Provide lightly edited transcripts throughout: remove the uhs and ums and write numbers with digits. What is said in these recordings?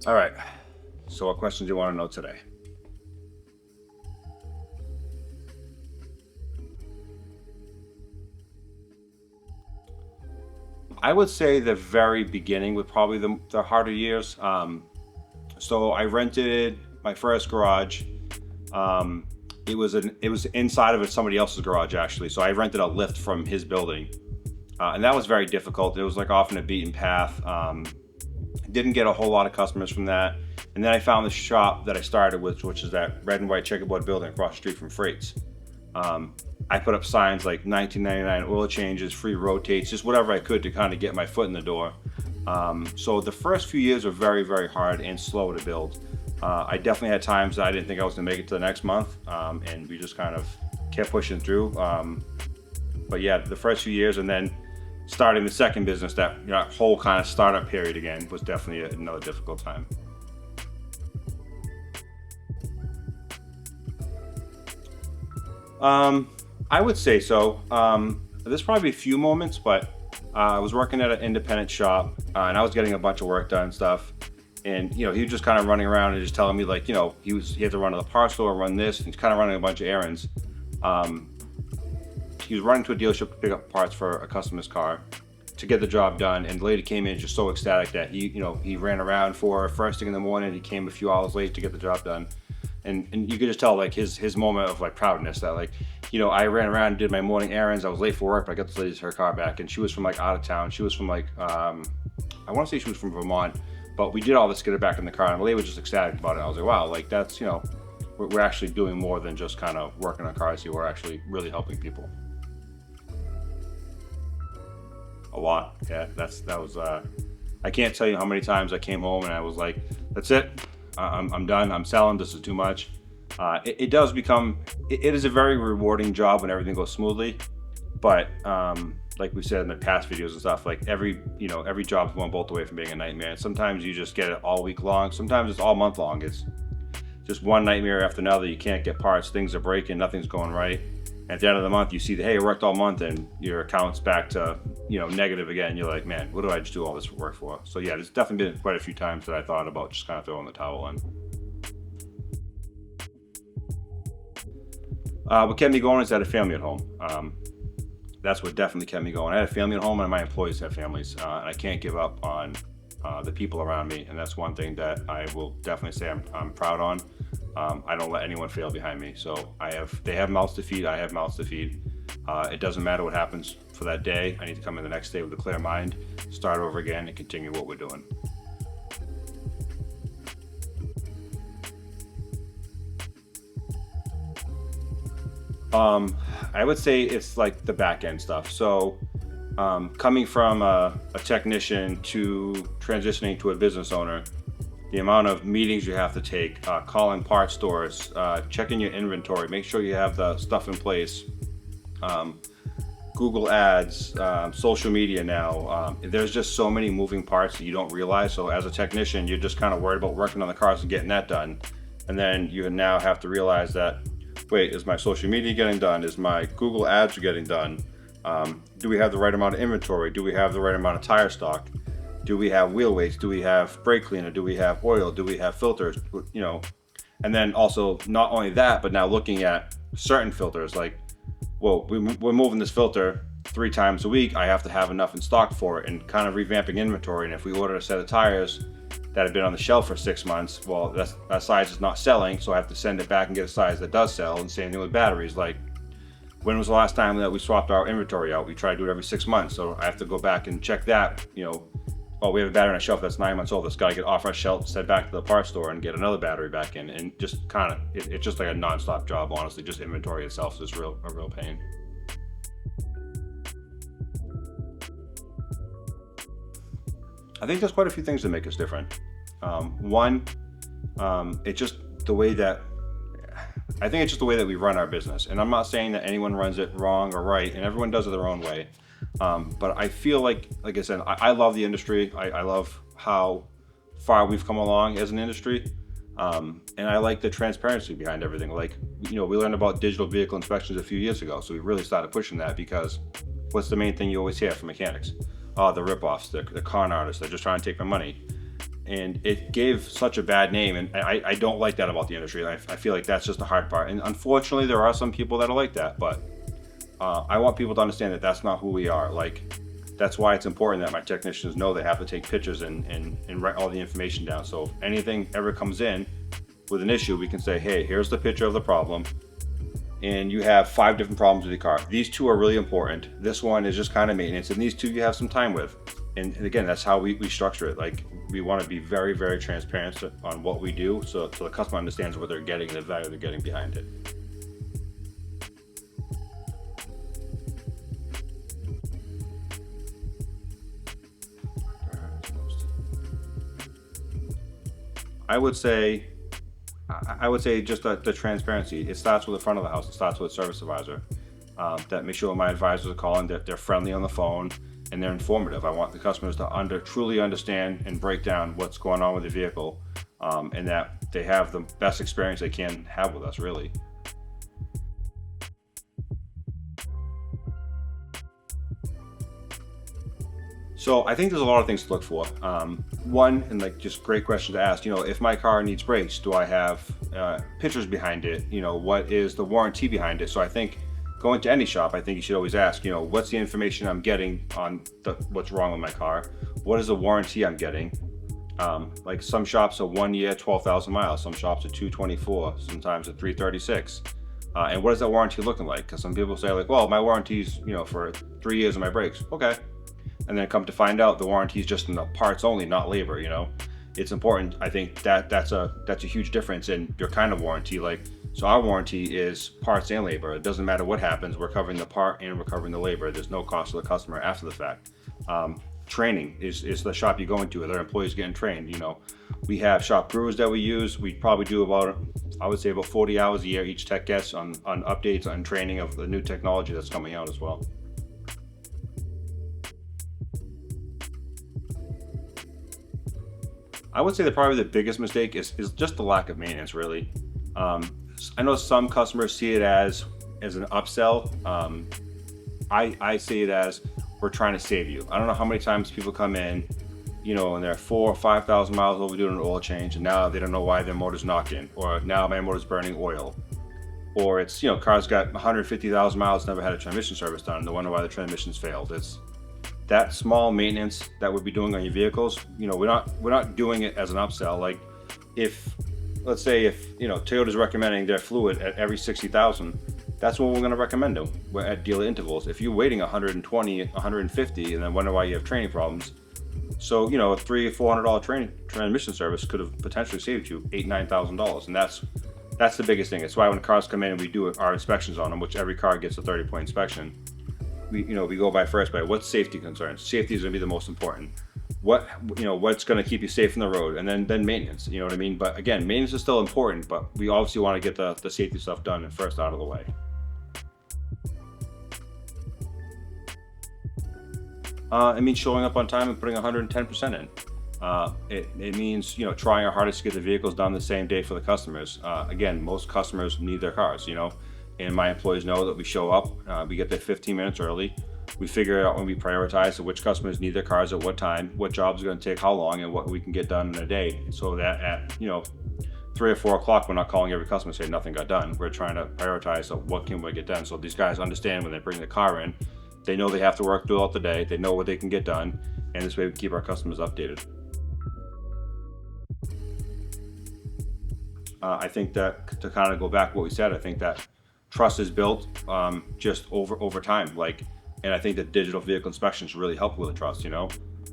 All right. So what questions do you want to know today? I would say the very beginning with probably the harder years. So I rented my first garage. Um, it was inside of somebody else's garage actually. So I rented a lift from his building, and that was very difficult. It was like off in a beaten path. Didn't get a whole lot of customers from that. And then I found the shop that I started with, which is that red and white checkerboard building across the street from Freight's. Um, I put up signs like 1999 oil changes, free rotates, just whatever I could to kind of get my foot in the door. So the first few years were very, very hard and slow to build. I definitely had times that I didn't think I was going to make it to the next month, and we just kind of kept pushing through. But yeah, the first few years, and then starting the second business, that whole kind of startup period again was definitely another difficult time. I would say so. There's probably a few moments, but I was working at an independent shop, and I was getting a bunch of work done and stuff. And he was just kind of running around and just telling me like, he had to run to the parts store, run this, and he's kind of running a bunch of errands. He was running to a dealership to pick up parts for a customer's car to get the job done, and the lady came in just so ecstatic that he ran around for her first thing in the morning. He came a few hours late to get the job done. And you could just tell like his moment of like proudness that like, I ran around and did my morning errands. I was late for work, but I got this lady her car back, and she was from like out of town. She was from like, I want to say she was from Vermont, but we did all this to get her back in the car, and the lady was just ecstatic about it. I was like, wow, like that's, we're actually doing more than just kind of working on cars here. We're actually really helping people. A lot. Yeah, that was, I can't tell you how many times I came home and I was like, that's it. I'm done. I'm selling. This is too much. It does become, it is a very rewarding job when everything goes smoothly. But like we said in the past videos and stuff, like every job's one bolt away from being a nightmare. And sometimes you just get it all week long. Sometimes it's all month long. It's just one nightmare after another. You can't get parts. Things are breaking. Nothing's going right. At the end of the month, you see that, hey, it worked all month, and your account's back to negative again. You're like, man, what do I just do all this work for? So yeah, there's definitely been quite a few times that I thought about just kind of throwing the towel in. What kept me going is I had a family at home. That's what definitely kept me going. I had a family at home, and my employees have families, and I can't give up on the people around me, and that's one thing that I will definitely say I'm proud on. I don't let anyone fail behind me. So they have mouths to feed, I have mouths to feed. It doesn't matter what happens for that day. I need to come in the next day with a clear mind, start over again, and continue what we're doing. I would say it's like the back end stuff. So coming from a technician to transitioning to a business owner, the amount of meetings you have to take, calling parts stores, checking your inventory, make sure you have the stuff in place, Google ads, social media now. There's just so many moving parts that you don't realize. So as a technician, you're just kind of worried about working on the cars and getting that done. And then you now have to realize that, wait, is my social media getting done? Is my Google ads getting done? Do we have the right amount of inventory? Do we have the right amount of tire stock? Do we have wheel weights? Do we have brake cleaner? Do we have oil? Do we have filters? And then also not only that, but now looking at certain filters, like, well, we're moving this filter 3 times a week. I have to have enough in stock for it, and kind of revamping inventory. And if we order a set of tires that have been on the shelf for 6 months, well, that size is not selling, so I have to send it back and get a size that does sell. And same thing with batteries. Like, when was the last time that we swapped our inventory out? We try to do it every 6 months, so I have to go back and check that. Oh, we have a battery on a shelf that's 9 months old. It's got to get off our shelf, sent back to the parts store, and get another battery back in. And just kind of, it's just like a non-stop job, honestly. Just inventory itself is a real pain. I think there's quite a few things that make us different. One, it's just the way that, I think it's just the way that we run our business. And I'm not saying that anyone runs it wrong or right, and everyone does it their own way. But I feel like I said, I love the industry. I love how far we've come along as an industry. And I like the transparency behind everything. Like, we learned about digital vehicle inspections a few years ago. So we really started pushing that, because what's the main thing you always hear from mechanics? Oh, the ripoffs, the con artists, they're just trying to take my money. and it gave such a bad name, and I don't like that about the industry. I feel like that's just the hard part, and unfortunately there are some people that are like that, but I want people to understand that that's not who we are. Like, that's why it's important that my technicians know they have to take pictures and write all the information down, so if anything ever comes in with an issue, we can say, hey, here's the picture of the problem, and you have 5 different problems with your car. These 2 are really important. This one is just kind of maintenance, and these 2 you have some time with. And again, that's how we structure it. Like, we want to be very, very transparent on what we do, so the customer understands what they're getting and the value they're getting behind it. I would say just the transparency. It starts with the front of the house. It starts with service advisor. That make sure my advisors are calling, that they're friendly on the phone and they're informative. I want the customers to truly understand and break down what's going on with the vehicle, and that they have the best experience they can have with us, really. So I think there's a lot of things to look for. One, and like just great question to ask, if my car needs brakes, do I have pictures behind it? What is the warranty behind it? So I think going to any shop, I think you should always ask, what's the information I'm getting on what's wrong with my car? What is the warranty I'm getting? Like some shops are 1 year, 12,000 miles. Some shops are 224, sometimes at 336. And what is that warranty looking like? Because some people say like, well, my warranty's, for 3 years of my brakes. Okay. And then come to find out the warranty is just in the parts only, not labor. It's important. I think that's a huge difference in your kind of warranty. Like, so our warranty is parts and labor. It doesn't matter what happens, we're covering the part and we're covering the labor. There's no cost to the customer after the fact. Training is the shop you go into. Their employees getting trained. We have shop crews that we use. We probably do about 40 hours a year each tech gets on updates and training of the new technology that's coming out as well. I would say that probably the biggest mistake is just the lack of maintenance, really. I know some customers see it as an upsell. I see it as, we're trying to save you. I don't know how many times people come in, and they're 4,000 or 5,000 miles overdue an oil change, and now they don't know why their motor's knocking, or now my motor's burning oil. Or it's, car's got 150,000 miles, never had a transmission service done, and they wonder why the transmission's failed. It's that small maintenance that we'd be doing on your vehicles. We're not doing it as an upsell. Like, let's say if Toyota's recommending their fluid at every 60,000, that's what we're going to recommend them. We're at dealer intervals. If you're waiting 120, 150, and then wonder why you have training problems, so a $300 or $400 transmission service could have potentially saved you $8,000-9,000, and that's the biggest thing. It's why when cars come in and we do our inspections on them, which every car gets a 30-point inspection, we go by what's safety concerns. Safety is going to be the most important. What's going to keep you safe in the road, and then maintenance. You know what I mean? But again, maintenance is still important, but we obviously want to get the safety stuff done and first out of the way. It means showing up on time and putting 110% in. It means trying our hardest to get the vehicles done the same day for the customers. Again, most customers need their cars, and my employees know that we show up. We get there 15 minutes early. We figure out when we prioritize which customers need their cars at what time, what jobs are going to take how long, and what we can get done in a day. So that at 3 or 4 o'clock, we're not calling every customer and saying nothing got done. We're trying to prioritize what can we get done. So these guys understand when they bring the car in, they know they have to work throughout the day. They know what they can get done, and this way we keep our customers updated. I think that to kind of go back to what we said, I think that trust is built just over time. And I think that digital vehicle inspections really help with the trust.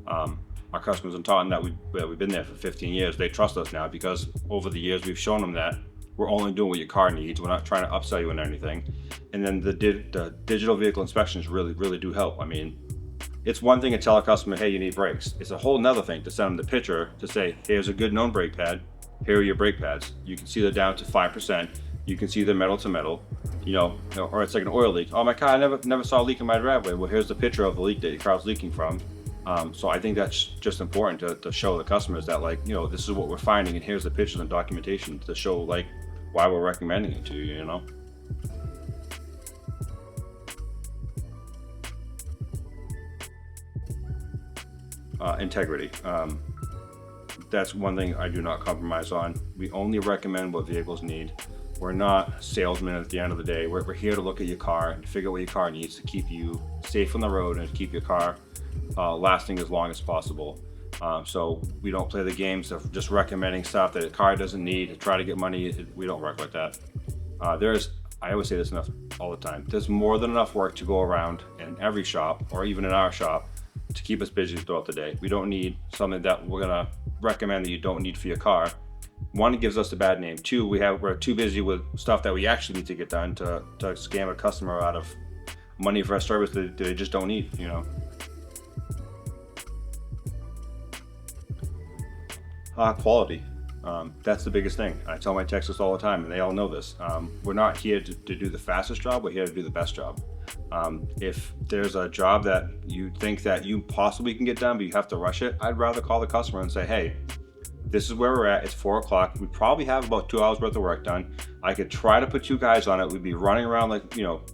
Our customers in Taunton that we've been there for 15 years, they trust us now because over the years we've shown them that we're only doing what your car needs. We're not trying to upsell you on anything. And then the digital vehicle inspections really do help. I mean, it's one thing to tell a customer, hey, you need brakes. It's a whole nother thing to send them the picture to say, here's a good known brake pad. Here are your brake pads. You can see they're down to 5%. You can see they're metal to metal. Or it's like an oil leak. Oh, my car, I never saw a leak in my driveway. Well, here's the picture of the leak that your car's leaking from. So I think that's just important to show the customers that this is what we're finding, and here's the pictures and documentation to show why we're recommending it to you. Integrity. That's one thing I do not compromise on. We only recommend what vehicles need. We're not salesmen at the end of the day. We're here to look at your car and figure out what your car needs to keep you safe on the road and keep your car lasting as long as possible. So we don't play the games of just recommending stuff that a car doesn't need to try to get money. We don't work like that. I always say this enough all the time. There's more than enough work to go around in every shop, or even in our shop, to keep us busy throughout the day. We don't need something that we're gonna recommend that you don't need for your car. One, it gives us a bad name. Two, we're too busy with stuff that we actually need to get done to scam a customer out of money for a service that they just don't need, you know. Quality. That's the biggest thing. I tell my Texans all the time, and they all know this. We're not here to do the fastest job. We're here to do the best job. If there's a job that you think that you possibly can get done, but you have to rush it, I'd rather call the customer and say, hey, this is where we're at. It's 4 o'clock. We probably have about 2 hours worth of work done. I could try to put you guys on it. We'd be running around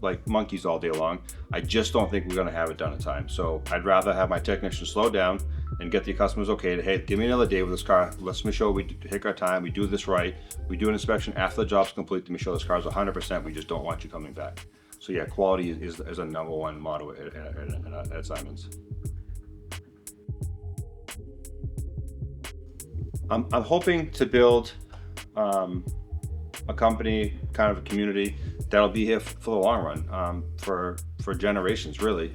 like monkeys all day long. I just don't think we're going to have it done in time. So I'd rather have my technician slow down and get the customers okay to, hey, give me another day with this car. Let's make sure we take our time. We do this right. We do an inspection after the job's complete to make sure this car's 100%. We just don't want you coming back. So yeah, quality is a number one motto at Simon's. I'm hoping to build a company, kind of a community that'll be here for the long run, for generations, really.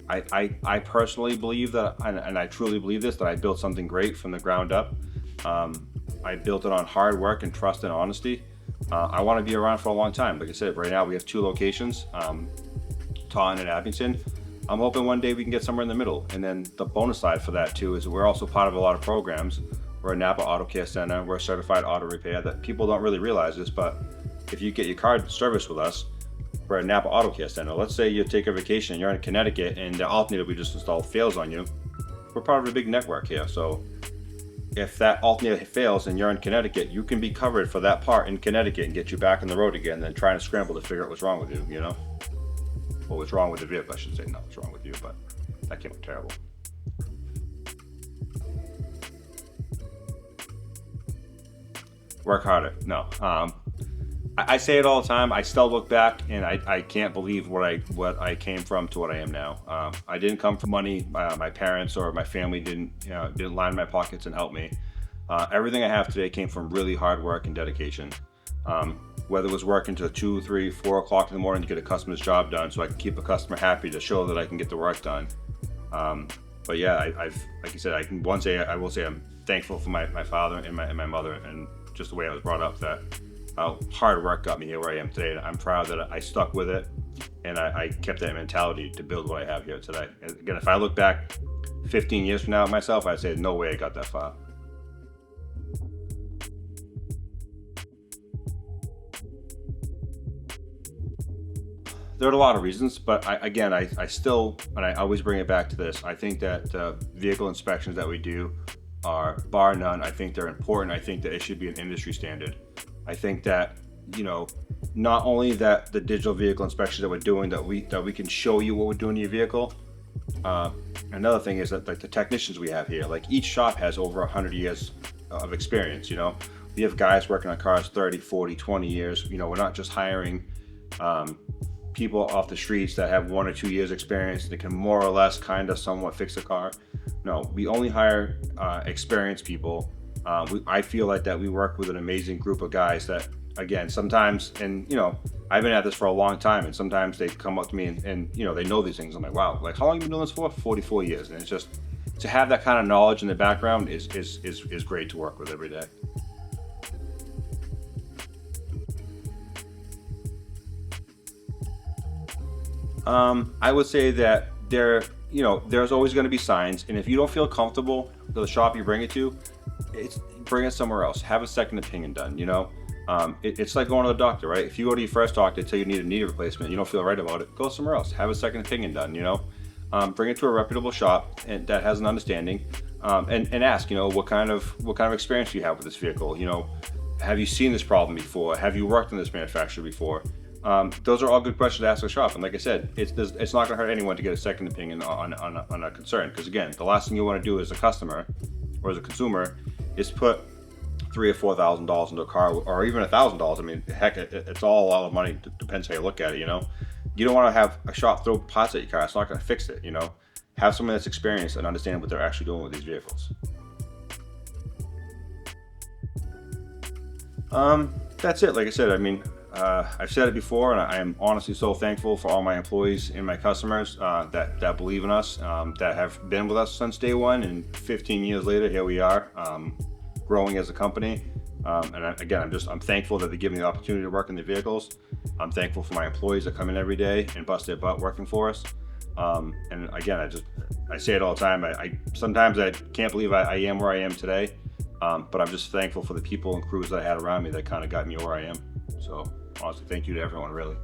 I personally believe that, and I truly believe this, that I built something great from the ground up. I built it on hard work and trust and honesty. I want to be around for a long time. Like I said, right now we have 2 locations, Taunton and Abington. I'm hoping one day we can get somewhere in the middle. And then the bonus side for that too is we're also part of a lot of programs. We're a Napa Auto Care Center. We're a certified auto repair. That people don't really realize this, but if you get your car serviced with us, we're a Napa Auto Care Center. Let's say you take a vacation, you're in Connecticut, and the alternator we just installed fails on you. We're part of a big network here, so if that alternator fails and you're in Connecticut, you can be covered for that part in Connecticut and get you back on the road again, then trying to scramble to figure out what's wrong with you, you know? Well, what's wrong with the vehicle, I should say, not what's wrong with you, but that came out terrible. Work harder. No. I say it all the time. I still look back and I can't believe what I came from to what I am now. I didn't come from money. My parents or my family didn't line my pockets and help me. Everything I have today came from really hard work and dedication. Whether it was working to 2, 3, 4 o'clock in the morning to get a customer's job done so I can keep a customer happy to show that I can get the work done. But yeah, I've like you said, I will say I'm thankful for my father and my mother and just the way I was brought up, that hard work got me here where I am today. And I'm proud that I stuck with it and I kept that mentality to build what I have here today. And again, if I look back 15 years from now at myself, I'd say no way I got that far. There are a lot of reasons, but I still, and I always bring it back to this, I think that vehicle inspections that we do are, bar none, I think they're important. I think that it should be an industry standard. I think that, not only that the digital vehicle inspections that we're doing, that we can show you what we're doing to your vehicle. Another thing is that, like, the technicians we have here, like, each shop has over 100 years of experience. We have guys working on cars 30, 40, 20 years. We're not just hiring people off the streets that have 1 or 2 years experience that can more or less kind of somewhat fix a car. No, we only hire experienced people. I feel like that we work with an amazing group of guys that, again, sometimes, and I've been at this for a long time, and sometimes they come up to me and they know these things. I'm like, wow, like, how long have you been doing this for? 44 years. And it's just, to have that kind of knowledge in the background is great to work with every day. I would say that there's always going to be signs, and if you don't feel comfortable with the shop you bring it to, bring it somewhere else. Have a second opinion done. It's like going to the doctor, right? If you go to your first doctor and tell you need a knee replacement, you don't feel right about it, go somewhere else. Have a second opinion done. Bring it to a reputable shop and that has an understanding, and ask, what kind of experience do you have with this vehicle? Have you seen this problem before? Have you worked in this manufacturer before? Those are all good questions to ask a shop. And like I said, it's not going to hurt anyone to get a second opinion on a concern. Because again, the last thing you want to do as a customer or as a consumer, is put $3,000 or $4,000 into a car, or even $1,000. I mean, heck, it's all a lot of money. Depends how you look at it. You know, you don't want to have a shop throw parts at your car. It's not going to fix it. You know, have someone that's experienced and understand what they're actually doing with these vehicles. That's it. Like I said, I mean, I've said it before, and I am honestly so thankful for all my employees and my customers that believe in us, that have been with us since day one, and 15 years later, here we are, growing as a company. I'm thankful that they give me the opportunity to work in the vehicles. I'm thankful for my employees that come in every day and bust their butt working for us. And again, I say it all the time. I sometimes I can't believe I am where I am today. But I'm just thankful for the people and crews that I had around me that kind of got me where I am. So honestly, thank you to everyone, really.